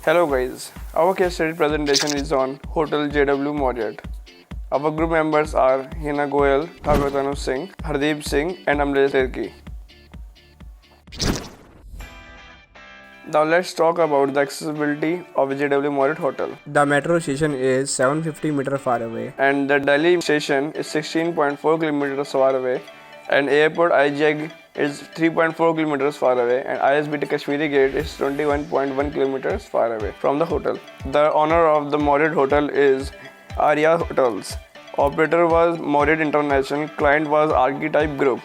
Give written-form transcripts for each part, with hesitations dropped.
Hello guys, our case study presentation is on Hotel JW Marriott. Our group members are Hina Goyal, Bhagwatanu Singh, Hardeep Singh and Amresh Terki. Now let's talk about the accessibility of JW Marriott Hotel. The metro station is 750 meters far away and the Delhi station is 16.4 kilometers far away and airport IJAG is 3.4 kilometers far away and ISBT Kashmiri Gate is 21.1 kilometers far away from the hotel. The owner of the Marriott Hotel is Arya Hotels. Operator was Marriott International. Client was Archetype Group.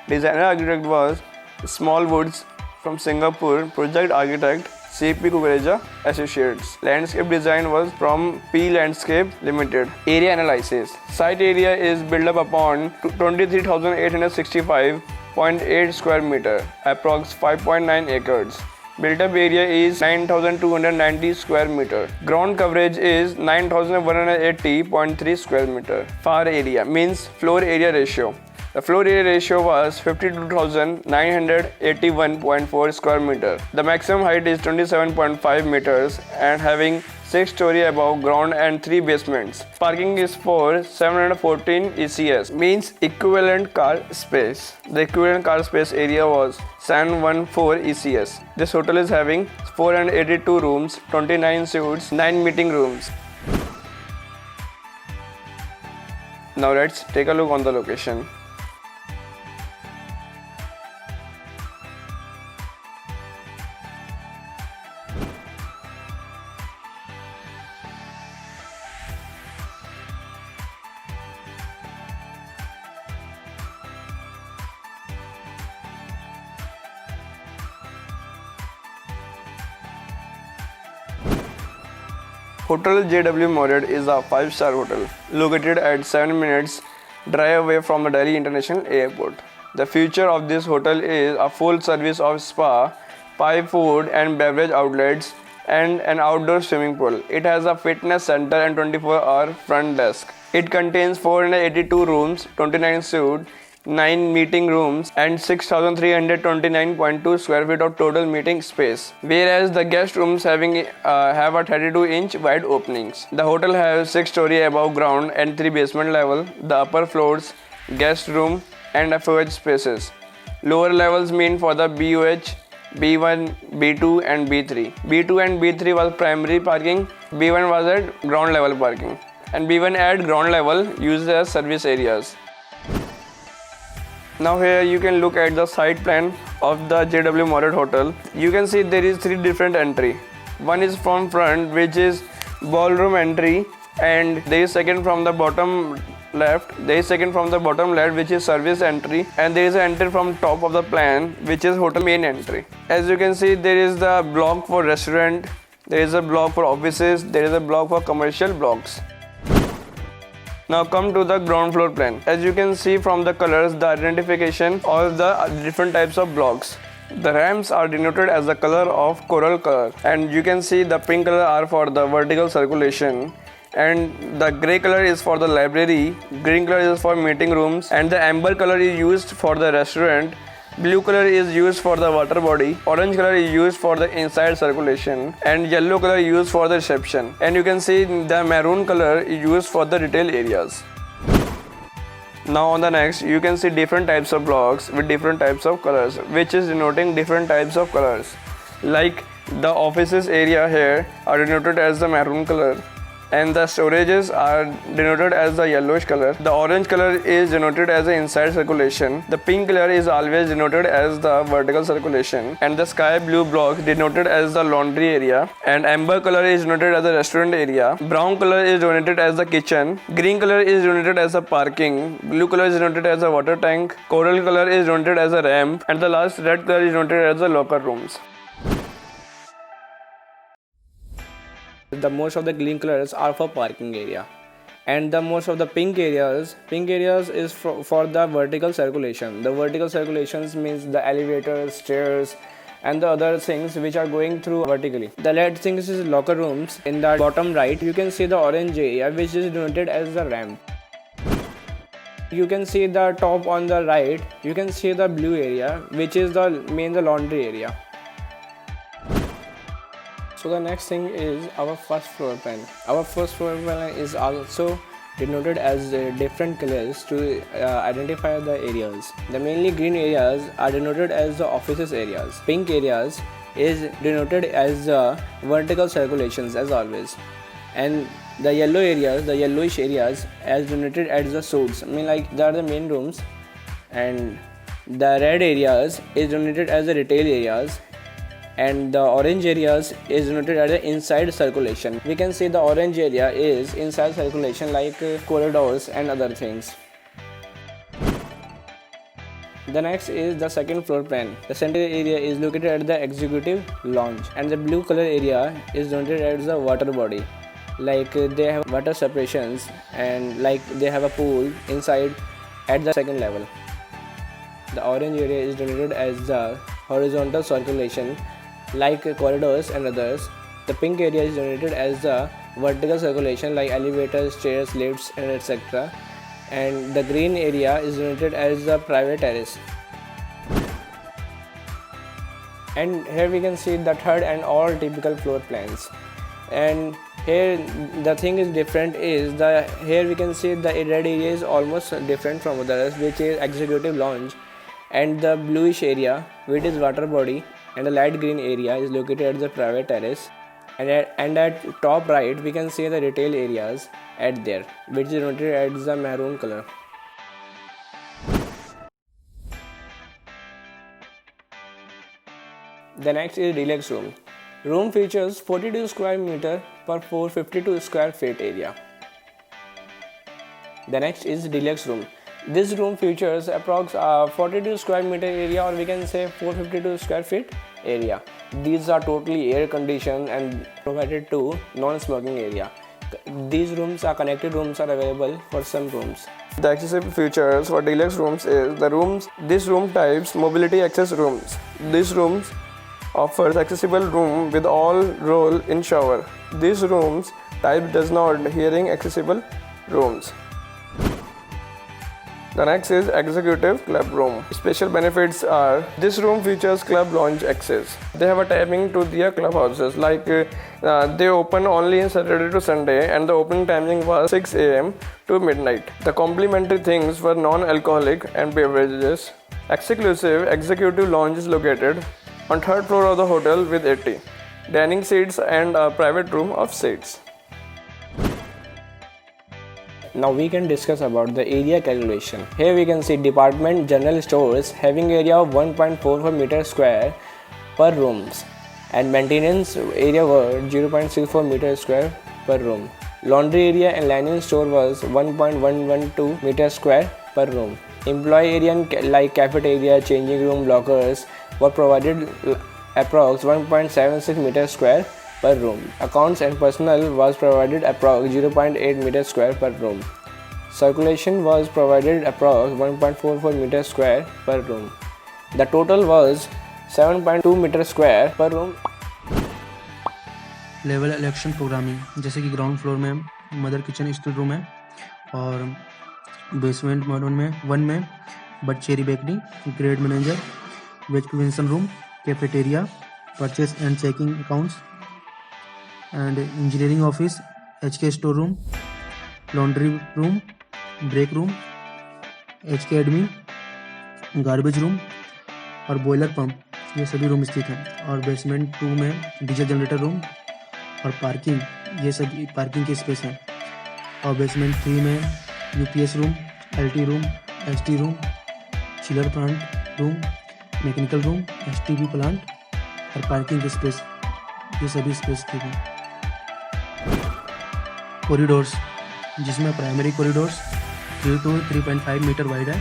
Designer architect was Small Woods from Singapore. Project architect CP Kukareja Associates. Landscape design was from P Landscape Limited. Area analysis. Site area is built up upon 23,865.8 square meter, approx 5.9 acres. Built up area is 9,290 square meter. Ground coverage is 9,180.3 square meter. FAR area means floor area ratio. The floor area ratio was 52,981.4 square meter. The maximum height is 27.5 meters and having 6 story above ground and 3 basements. Parking is for 714 ECS means equivalent car space. The equivalent car space area was 714 ECS. This hotel is having 482 rooms, 29 suites, 9 meeting rooms. Now let's take a look on the location. Hotel JW Marriott is a 5-star hotel located at 7 minutes drive away from the Delhi International Airport. The feature of this hotel is a full service of spa, 5 food and beverage outlets and an outdoor swimming pool. It has a fitness center and 24-hour front desk. It contains 482 rooms, 29 suites, 9 meeting rooms and 6,329.2 square feet of total meeting space, whereas the guest rooms have a 32-inch wide openings. The hotel has 6 story above ground and 3 basement level, the upper floors, guest room and FOH spaces. Lower levels mean for the BOH, B1, B2 and B3. B2 and B3 was primary parking, B1 was at ground level parking and B1 at ground level used as service areas. Now here you can look at the site plan of the JW Marriott Hotel. You can see there is 3 different entry. One is from front, which is ballroom entry, and there is second from the bottom left. There is second from the bottom left, which is service entry, and there is an entry from top of the plan, which is hotel main entry. As you can see, there is the block for restaurant, there is a block for offices, there is a block for commercial blocks. Now come to the ground floor plan. As you can see from the colors, the identification of the different types of blocks. The ramps are denoted as the color of coral color, and you can see the pink color are for the vertical circulation, and the grey color is for the library, green color is for meeting rooms, and the amber color is used for the restaurant. Blue color is used for the water body, orange color is used for the inside circulation, and yellow color is used for the reception. And you can see the maroon color is used for the retail areas. Now on the next, you can see different types of blocks with different types of colors, which is denoting different types of colors. Like the offices area here are denoted as the maroon color, and the storages are denoted as the yellowish color. The orange color is denoted as the inside circulation. The pink color is always denoted as the vertical circulation, and the sky blue block denoted as the laundry area, and amber color is denoted as the restaurant area. Brown color is denoted as the kitchen. Green color is denoted as the parking. Blue color is denoted as the water tank. Coral color is denoted as the ramp, and the last red color is denoted as the locker rooms. The most of the green colors are for parking area, and the most of the pink areas is for the vertical circulation. The vertical circulations means the elevators, stairs and the other things which are going through vertically. The red things is locker rooms. In the bottom right you can see the orange area, which is denoted as the ramp. You can see the top on the right, you can see the blue area, which is the laundry area. So the next thing is our first floor plan. Our first floor plan is also denoted as different colors to identify the areas. The mainly green areas are denoted as the offices areas. Pink areas is denoted as the vertical circulations as always. And the yellow areas, the yellowish areas as denoted as the suites. I mean like they are the main rooms. And the red areas is denoted as the retail areas. And the orange areas is denoted as the inside circulation. We can see the orange area is inside circulation like corridors and other things. The next is the second floor plan. The center area is located at the executive lounge, and the blue color area is denoted as the water body. Like they have water separations and like they have a pool inside at the second level. The orange area is denoted as the horizontal circulation like corridors and others. The pink area is denoted as the vertical circulation like elevators, stairs, lifts and etc. And the green area is denoted as the private terrace. And here we can see the third and all typical floor plans. And here the thing is different is here we can see the red area is almost different from others, which is executive lounge, and the bluish area which is water body, and the light green area is located at the private terrace. And at top right we can see the retail areas at there, which is denoted as the maroon color. The next is deluxe room. Room features 42 square meter per 452 square feet area. The next is deluxe room. This room features approx 42 square meter area, or we can say 452 square feet area. These are totally air conditioned and provided to non-smoking area. These rooms are connected rooms are available for some rooms. The accessible features for deluxe rooms is this room types mobility access rooms. These rooms offers accessible room with all roll-in shower. This rooms type does not hearing accessible rooms. The next is executive club room. Special benefits are this room features club lounge access. They have a timing to their clubhouses, like they open only in Saturday to Sunday, and the opening timing was 6 a.m. to midnight. The complimentary things were non-alcoholic and beverages. Exclusive executive lounge is located on third floor of the hotel with 80 dining seats and a private room of seats. Now we can discuss about the area calculation. Here we can see department general stores having area of 1.44 meter square per rooms, and maintenance area were 0.64 meter square per room. Laundry area and linen store was 1.112 meter square per room. Employee area like cafeteria, changing room, lockers were provided approx 1.76 meter square per room. Accounts and personnel was provided approx 0.8 meter square per room. Circulation was provided approx 1.44 meter square per room. The total was 7.2 meter square per room. Level election programming, जैसे कि ground floor में mother kitchen store room है, और basement one में butchery bakery, grade manager, veg prevention room, cafeteria, purchase and checking accounts and engineering office, HK store room, laundry room, break room, HK admin, garbage room और boiler pump, ये सभी room स्थित हैं। और basement 2 में diesel generator room और parking, ये सभी पार्किंग के स्पेस हैं। और बेसमेंट 3 में UPS room, LT room, ST room, chiller plant room, mechanical room, STB plant और पार्किंग के स्पेस, ये सभी स्पेस स्थित हैं। कॉरिडोर्स, जिसमें primary corridors 3 to 3.5 metre wide है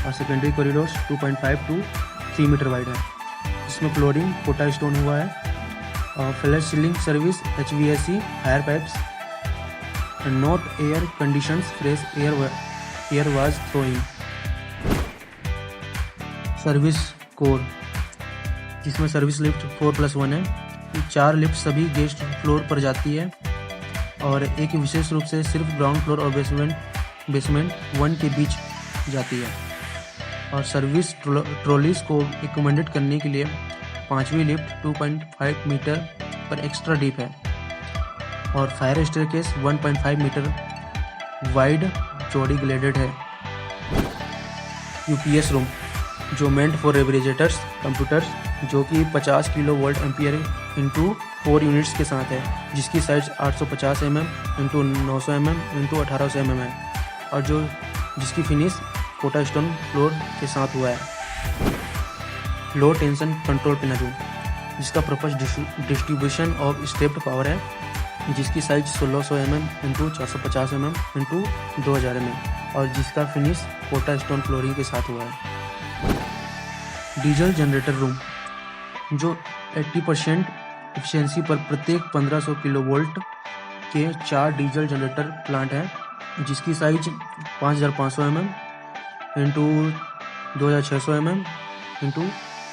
और secondary corridors 2.5 to 3 metre wide है। इसमें फ्लोरिंग पोटा स्टोन हुआ है और flash ceiling service HVAC higher pipes and not air conditions, fresh air was throwing. Service core, जिसमें सर्विस लिफ्ट 4+1 है। 4 लिफ्ट सभी गेस्ट फ्लोर पर जाती है और एक विशेष रूप से सिर्फ ग्राउंड फ्लोर और बेसमेंट 1 के बीच जाती है। और सर्विस ट्रॉलीज को रिकमेंडेड करने के लिए 5वीं लिफ्ट 2.5 मीटर पर एक्स्ट्रा डीप है। और फायर स्टेयरकेस 1.5 मीटर वाइड चौड़ी ग्लेडेड है। यूपीएस रूम जो मेंट फॉर रेफ्रिजरेटर्स कंप्यूटर्स, जो कि 50 kilo volt ampere into 4 units के साथ है, जिसकी size 850 mm into 900 mm into 1800 mm है, और जिसकी फिनिश कोटा स्टोन फ्लोर के साथ हुआ है। लो टेंशन कंट्रोल पैनल रूम, जिसका purpose distribution of stepped power है, जिसकी size 1600 mm into 450 mm into 2000 mm, और जिसका फिनिश कोटा स्टोन फ्लोरिंग के साथ हुआ है। डीजल जनरेटर रूम जो 80% एफिशिएंसी पर प्रत्येक 1500 किलोवोल्ट के 4 डीजल जनरेटर प्लांट है, जिसकी size 5500 mm into 2600 mm into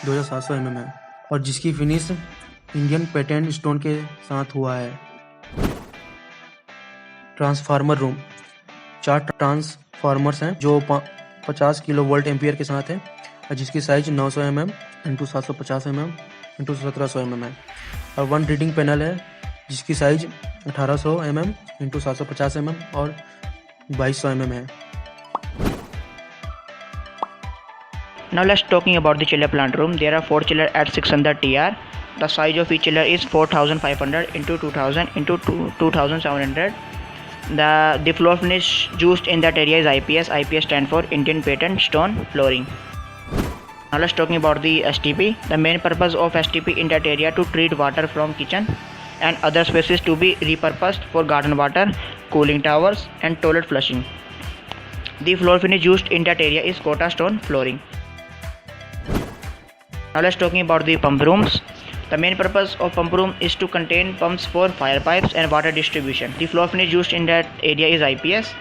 2700 mm है, और जिसकी फिनिश इंडियन पेटेंट स्टोन के साथ हुआ है। ट्रांसफार्मर रूम 4 ट्रांसफार्मर्स हैं जो 50 किलो वोल्ट एम्पियर के साथ है, और जिसकी size 900 mm into 750 mm into 1700 mm है, और 1 रीडिंग पैनल है जिसकी साइज 1800 mm इंटू 750 mm और 2200 mm है। Now let's talking about the chiller plant room. There are 4 chiller at 600 TR. The size of each chiller is 4500 into 2000 into 2700. The floor finish used in that area is IPS. IPS stand for Indian Patent Stone Flooring. Now let's talking about the STP. The main purpose of STP in that area to treat water from kitchen and other spaces to be repurposed for garden water, cooling towers and toilet flushing. The floor finish used in that area is Kota stone flooring. Now let's talking about the pump rooms. The main purpose of pump room is to contain pumps for fire pipes and water distribution. The floor finish used in that area is IPS.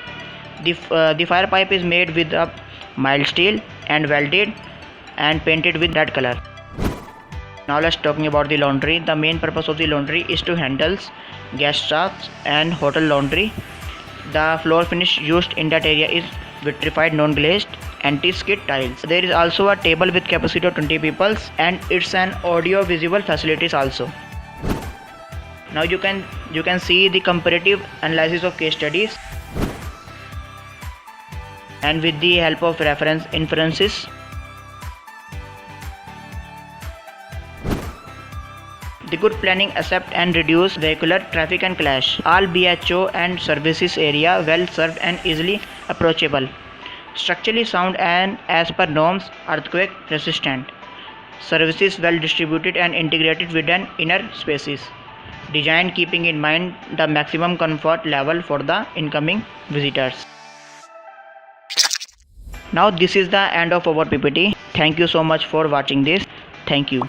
The fire pipe is made with a mild steel and welded and painted with that color. Now let's talking about the laundry. The main purpose of the laundry is to handles gas stoves and hotel laundry. The floor finish used in that area is vitrified non-glazed anti-skid tiles. There is also a table with capacity of 20 people and it's an audio visual facilities also. Now you can see the comparative analysis of case studies and with the help of reference inferences. The good planning accept and reduce vehicular traffic and clash. All BHO and services area well served and easily approachable. Structurally sound and as per norms, earthquake resistant. Services well distributed and integrated within inner spaces. Design keeping in mind the maximum comfort level for the incoming visitors. Now this is the end of our PPT. Thank you so much for watching this. Thank you.